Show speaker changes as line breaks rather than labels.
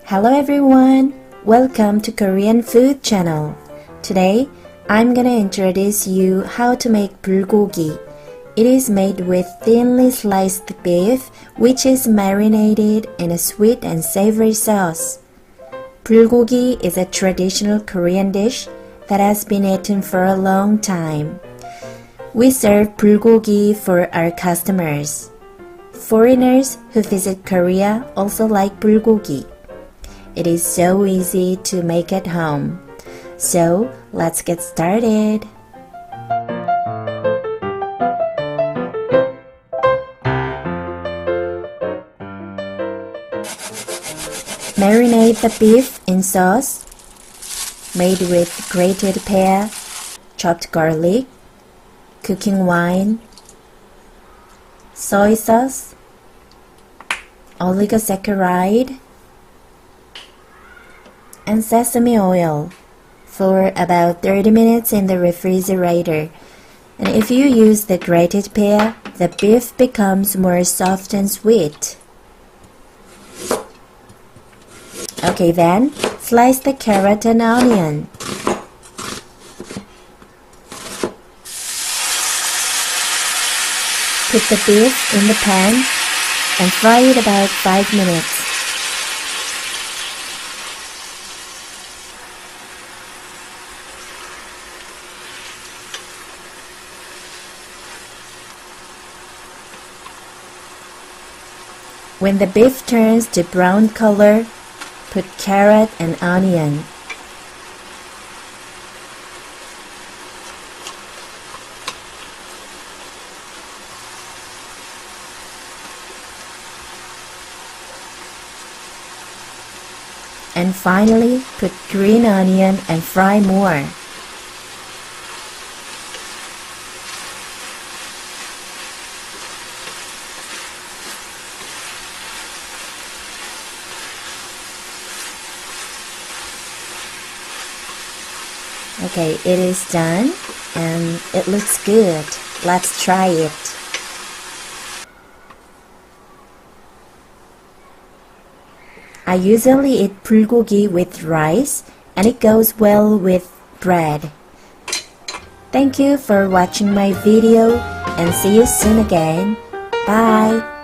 Hello everyone! Welcome to Korean Food Channel. Today, I'm gonna introduce you how to make bulgogi. It is made with thinly sliced beef, which is marinated in a sweet and savory sauce. Bulgogi is a traditional Korean dish that has been eaten for a long time. We serve bulgogi for our customers. Foreigners who visit Korea also like bulgogi. It is so easy to make at home. So, let's get started. Marinate the beef in sauce made with grated pear, chopped garlic, cooking wine, soy sauce, oligosaccharide, and sesame oil for about 30 minutes in the refrigerator. And if you use the grated pear, the beef becomes more soft and sweet. Okay, then slice the carrot and onion. Put the beef in the pan and fry it about 5 minutes. When the beef turns to brown color, put carrot and onion. And finally, put green onion and fry more. Okay, it is done and it looks good. Let's try it. I usually eat bulgogi with rice and it goes well with bread. Thank you for watching my video and see you soon again. Bye!